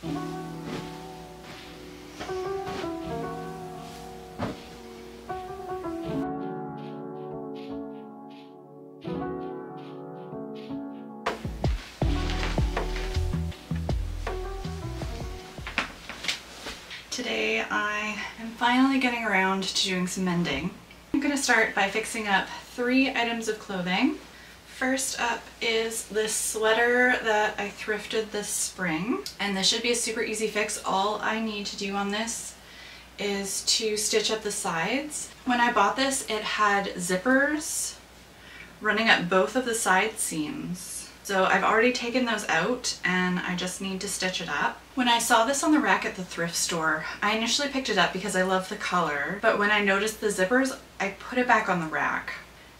Today I am finally getting around to doing some mending. I'm going to start by fixing up 3 items of clothing. First up is this sweater that I thrifted this spring, and this should be a super easy fix. All I need to do on this is to stitch up the sides. When I bought this, it had zippers running up both of the side seams. So I've already taken those out and I just need to stitch it up. When I saw this on the rack at the thrift store, I initially picked it up because I love the color, but when I noticed the zippers, I put it back on the rack.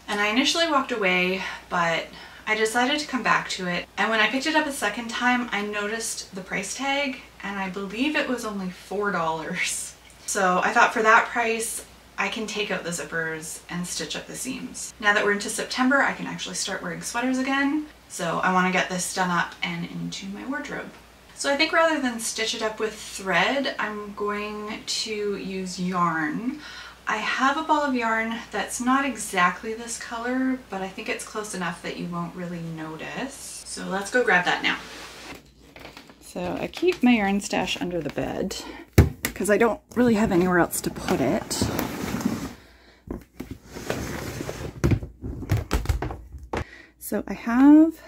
And I initially walked away, but I decided to come back to it. And when I picked it up a second time, I noticed the price tag and I believe it was only $4. So I thought for that price, I can take out the zippers and stitch up the seams. Now that we're into September, I can actually start wearing sweaters again. So I want to get this done up and into my wardrobe. So I think rather than stitch it up with thread, I'm going to use yarn. I have a ball of yarn that's not exactly this color, but I think it's close enough that you won't really notice. So let's go grab that now. So I keep my yarn stash under the bed because I don't really have anywhere else to put it. So I have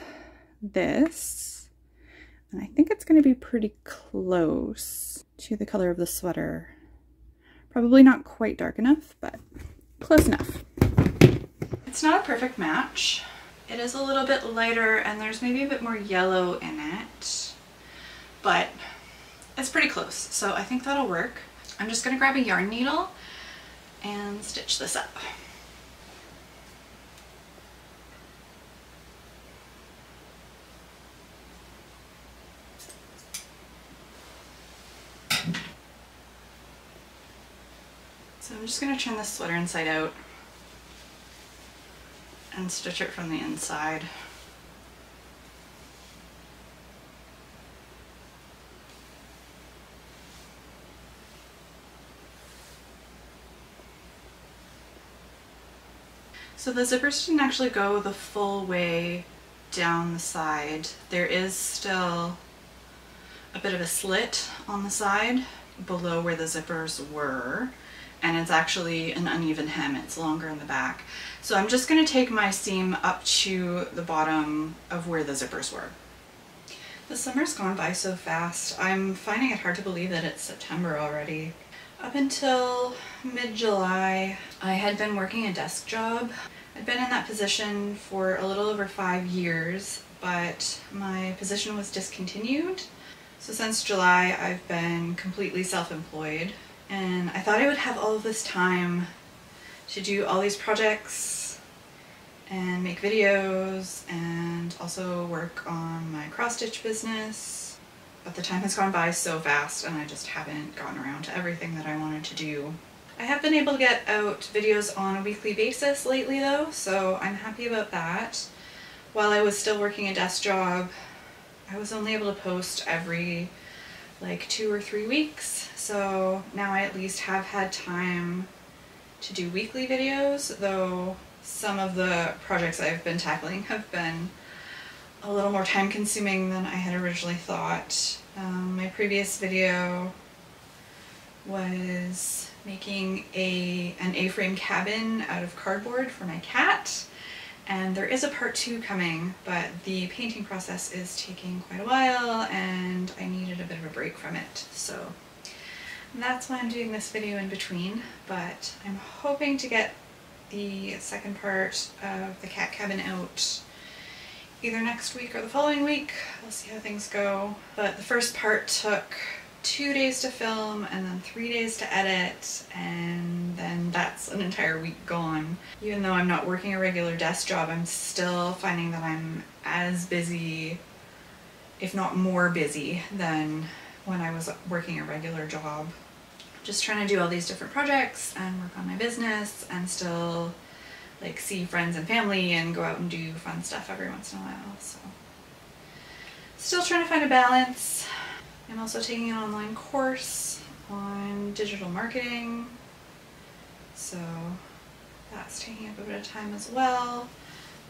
this, and I think it's going to be pretty close to the color of the sweater. Probably not quite dark enough, but close enough. It's not a perfect match. It is a little bit lighter and there's maybe a bit more yellow in it, but it's pretty close. So I think that'll work. I'm just going to grab a yarn needle and stitch this up. So I'm just going to turn this sweater inside out and stitch it from the inside. So the zippers didn't actually go the full way down the side. There is still a bit of a slit on the side below where the zippers were. And it's actually an uneven hem, it's longer in the back. So I'm just going to take my seam up to the bottom of where the zippers were. The summer's gone by so fast. I'm finding it hard to believe that it's September already. Up until mid-July, I had been working a desk job. I'd been in that position for a little over 5 years, but my position was discontinued. So since July, I've been completely self-employed. And I thought I would have all of this time to do all these projects and make videos and also work on my cross-stitch business. But the time has gone by so fast and I just haven't gotten around to everything that I wanted to do. I have been able to get out videos on a weekly basis lately though, so I'm happy about that. While I was still working a desk job, I was only able to post every like 2 or 3 weeks, so now I at least have had time to do weekly videos, though some of the projects I've been tackling have been a little more time consuming than I had originally thought. My previous video was making an A-frame cabin out of cardboard for my cat. And there is a part 2 coming, but the painting process is taking quite a while and I needed a bit of a break from it. So that's why I'm doing this video in between, but I'm hoping to get the second part of the cat cabin out either next week or the following week. We'll see how things go. But the first part took 2 days to film and then 3 days to edit, and then that's an entire week gone. Even though I'm not working a regular desk job, I'm still finding that I'm as busy, if not more busy, than when I was working a regular job. Just trying to do all these different projects and work on my business and still like see friends and family and go out and do fun stuff every once in a while. So still trying to find a balance. I'm also taking an online course on digital marketing, so that's taking up a bit of time as well,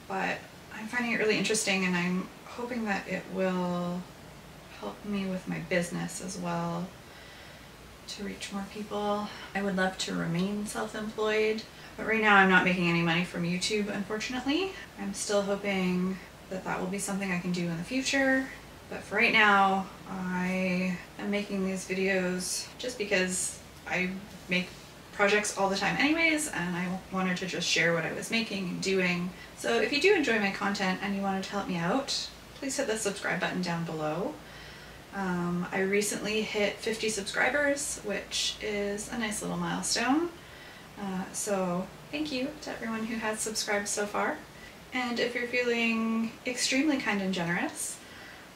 but I'm finding it really interesting and I'm hoping that it will help me with my business as well to reach more people. I would love to remain self-employed, but right now I'm not making any money from YouTube, unfortunately. I'm still hoping that that will be something I can do in the future, but for right now I am making these videos just because I make projects all the time anyways, and I wanted to just share what I was making and doing. So if you do enjoy my content and you wanted to help me out, please hit the subscribe button down below. I recently hit 50 subscribers, which is a nice little milestone. So thank you to everyone who has subscribed so far. And if you're feeling extremely kind and generous,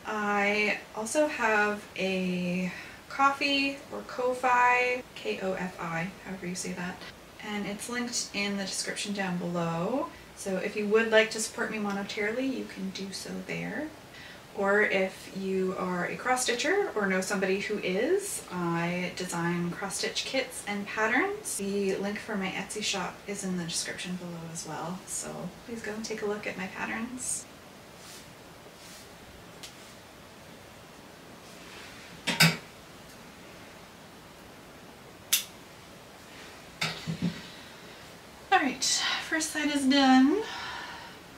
I also have a Ko-fi or Ko-fi, K-O-F-I, however you say that, and it's linked in the description down below. So if you would like to support me monetarily, you can do so there. Or if you are a cross-stitcher or know somebody who is, I design cross-stitch kits and patterns. The link for my Etsy shop is in the description below as well, so please go and take a look at my patterns. Alright, first side is done.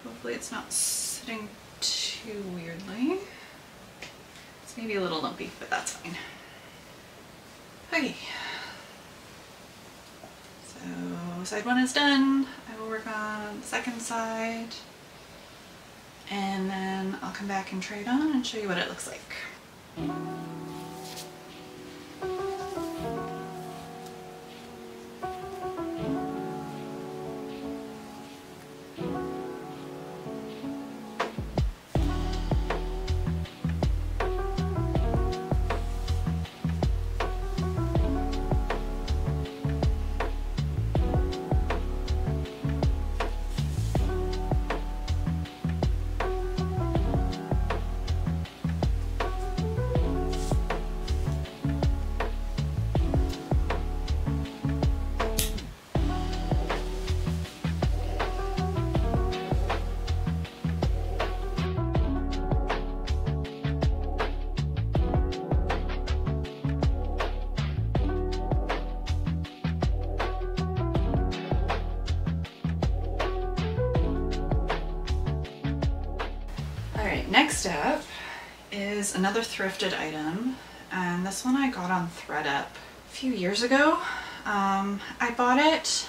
Hopefully it's not sitting too weirdly. It's maybe a little lumpy, but that's fine. Okay. So side one is done. I will work on the second side, and then I'll come back and try it on and show you what it looks like. Alright, next up is another thrifted item, and this one I got on ThredUp a few years ago. I bought it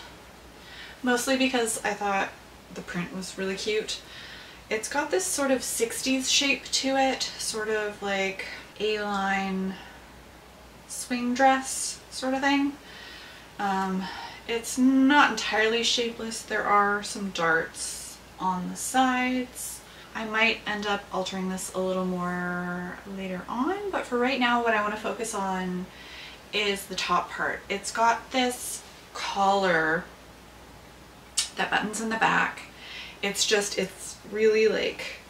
mostly because I thought the print was really cute. It's got this sort of 60s shape to it, sort of like A-line swing dress sort of thing. It's not entirely shapeless. There are some darts on the sides. I might end up altering this a little more later on, but for right now what I want to focus on is the top part. It's got this collar that buttons in the back. It's really like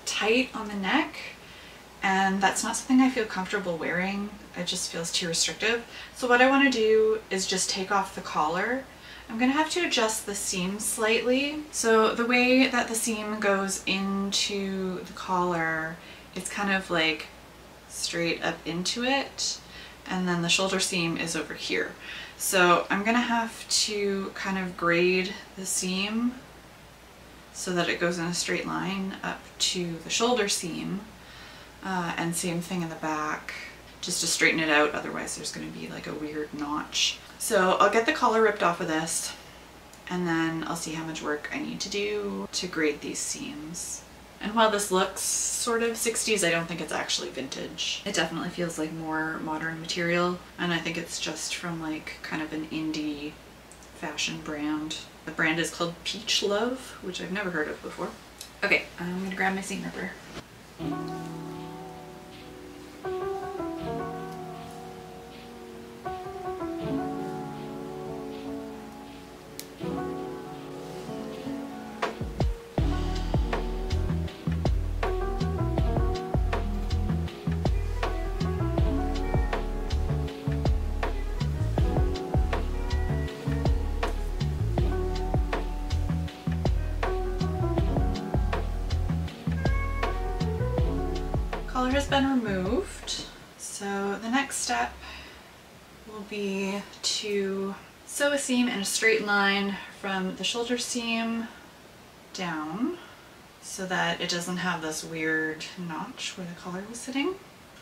tight on the neck, and that's not something I feel comfortable wearing. It just feels too restrictive. So what I want to do is just take off the collar. I'm going to have to adjust the seam slightly. So the way that the seam goes into the collar, it's kind of like straight up into it, and then the shoulder seam is over here. So I'm going to have to kind of grade the seam so that it goes in a straight line up to the shoulder seam, and same thing in the back, just to straighten it out, otherwise there's going to be like a weird notch. So I'll get the collar ripped off of this, and then I'll see how much work I need to do to grade these seams. And while this looks sort of 60s, I don't think it's actually vintage. It definitely feels like more modern material, and I think it's just from like kind of an indie fashion brand. The brand is called Peach Love, which I've never heard of before. Okay, I'm gonna grab my seam ripper. color has been removed. So the next step will be to sew a seam in a straight line from the shoulder seam down so that it doesn't have this weird notch where the collar was sitting,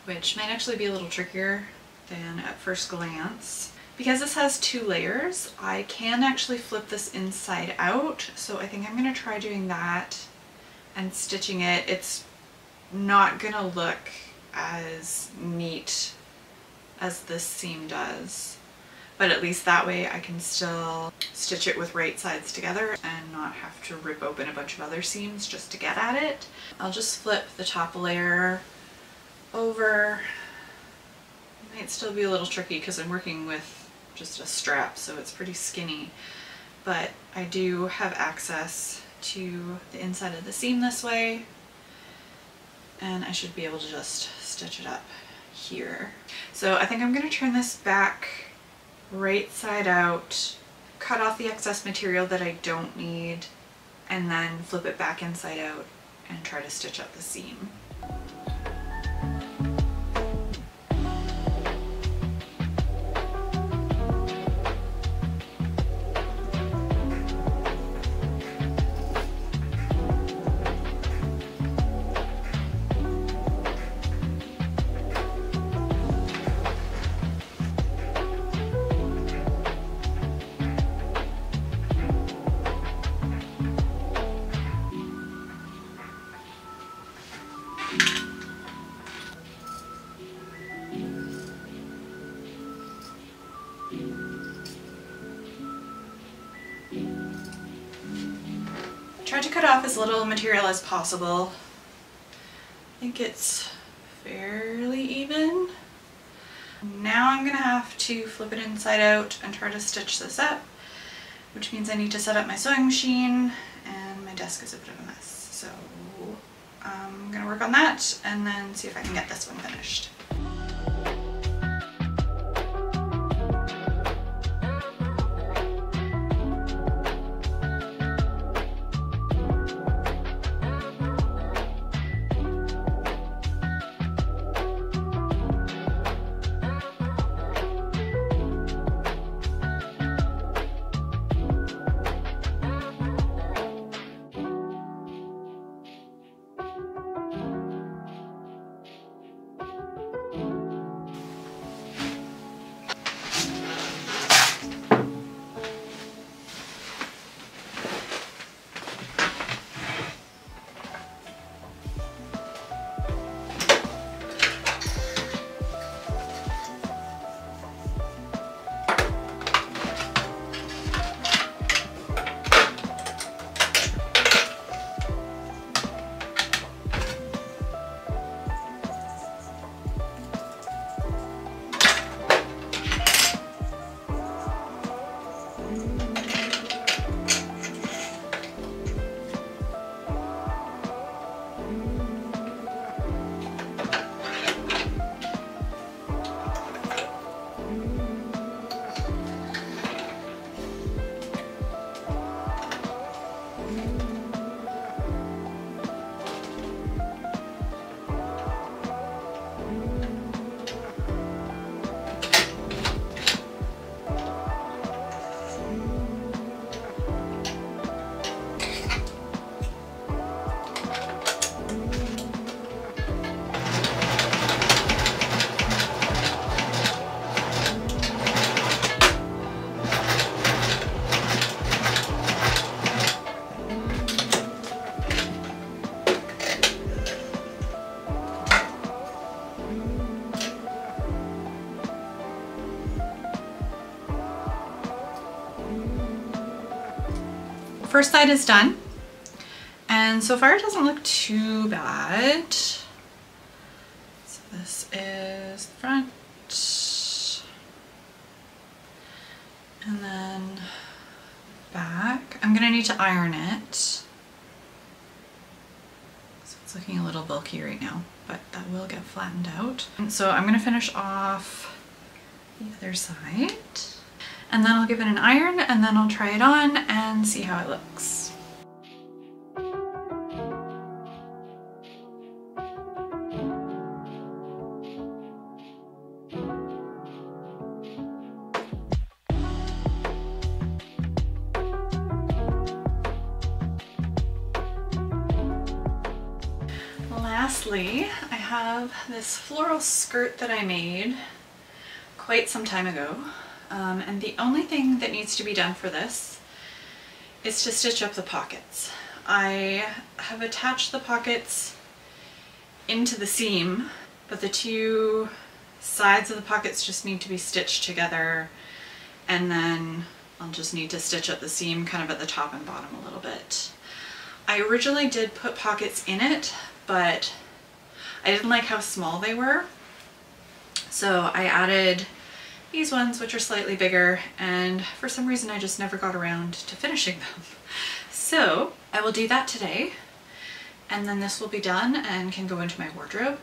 which might actually be a little trickier than at first glance. Because this has 2 layers, I can actually flip this inside out, so I think I'm going to try doing that and stitching it. It's not going to look as neat as this seam does, but at least that way I can still stitch it with right sides together and not have to rip open a bunch of other seams just to get at it. I'll just flip the top layer over. It might still be a little tricky because I'm working with just a strap, so it's pretty skinny, but I do have access to the inside of the seam this way, and I should be able to just stitch it up here. So I think I'm going to turn this back right side out, cut off the excess material that I don't need, and then flip it back inside out and try to stitch up the seam. Try to cut off as little material as possible. I think it's fairly even. Now I'm gonna have to flip it inside out and try to stitch this up, which means I need to set up my sewing machine, and my desk is a bit of a mess. So I'm gonna work on that and then see if I can get this one finished. First side is done, and so far it doesn't look too bad. So this is the front, and then back. I'm gonna need to iron it, so it's looking a little bulky right now, but that will get flattened out. And so I'm gonna finish off the other side, and then I'll give it an iron, and then I'll try it on and see how it looks. lastly, I have this floral skirt that I made quite some time ago. And the only thing that needs to be done for this is to stitch up the pockets. I have attached the pockets into the seam, but the two sides of the pockets just need to be stitched together, and then I'll just need to stitch up the seam kind of at the top and bottom a little bit. I originally did put pockets in it, but I didn't like how small they were. So I added these ones, which are slightly bigger, and for some reason I just never got around to finishing them. So I will do that today, and then this will be done and can go into my wardrobe.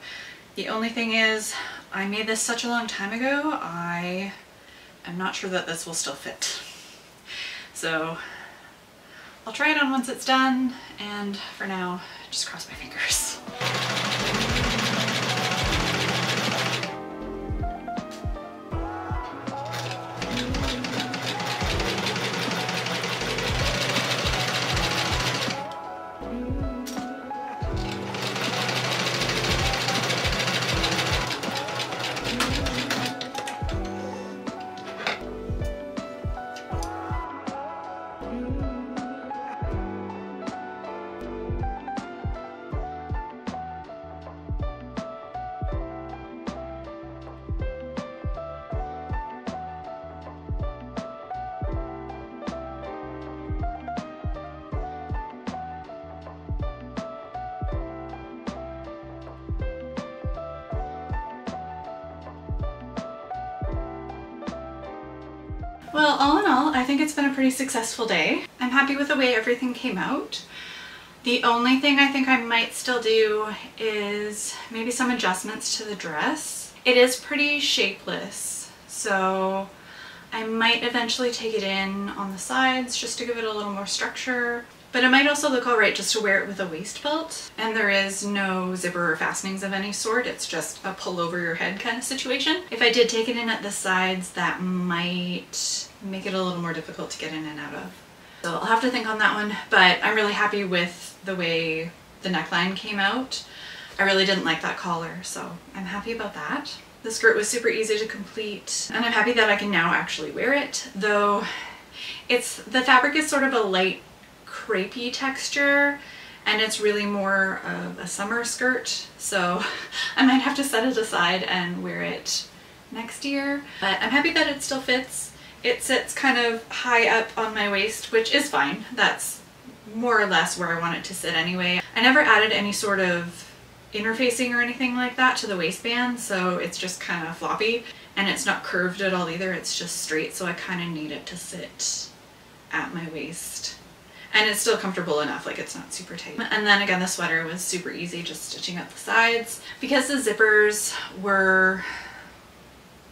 The only thing is, I made this such a long time ago, I am not sure that this will still fit. So I'll try it on once it's done, and for now, just cross my fingers. Well, all in all, I think it's been a pretty successful day. I'm happy with the way everything came out. The only thing I think I might still do is maybe some adjustments to the dress. It is pretty shapeless, so I might eventually take it in on the sides just to give it a little more structure. But it might also look alright just to wear it with a waist belt. And there is no zipper or fastenings of any sort. It's just a pull over your head kind of situation. If I did take it in at the sides, that might make it a little more difficult to get in and out of. So I'll have to think on that one, but I'm really happy with the way the neckline came out. I really didn't like that collar, so I'm happy about that. The skirt was super easy to complete, and I'm happy that I can now actually wear it, though the fabric is sort of a light crepey texture, and it's really more of a summer skirt, so I might have to set it aside and wear it next year. But I'm happy that it still fits. It sits kind of high up on my waist, which is fine. That's more or less where I want it to sit anyway. I never added any sort of interfacing or anything like that to the waistband, so it's just kind of floppy, and it's not curved at all either. It's just straight, so I kind of need it to sit at my waist. And it's still comfortable enough, like it's not super tight. And then again, the sweater was super easy, just stitching up the sides. Because the zippers were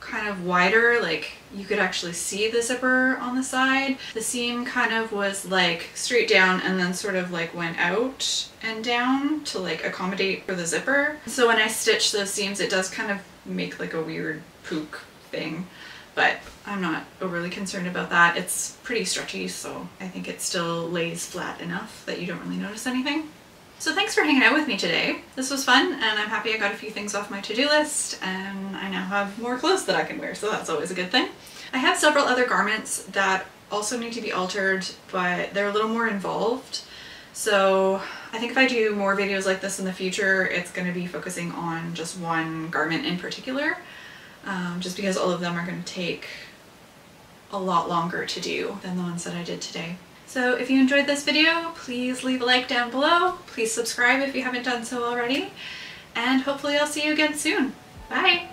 kind of wider, like you could actually see the zipper on the side, the seam kind of was like straight down and then sort of like went out and down to like accommodate for the zipper. So when I stitch those seams, it does kind of make like a weird pook thing. But I'm not overly concerned about that. It's pretty stretchy, so I think it still lays flat enough that you don't really notice anything. So thanks for hanging out with me today. This was fun, and I'm happy I got a few things off my to-do list, and I now have more clothes that I can wear, so that's always a good thing. I have several other garments that also need to be altered, but they're a little more involved. So I think if I do more videos like this in the future, it's going to be focusing on just one garment in particular. Just because all of them are going to take a lot longer to do than the ones that I did today. So if you enjoyed this video, please leave a like down below. Please subscribe if you haven't done so already. And hopefully I'll see you again soon. Bye!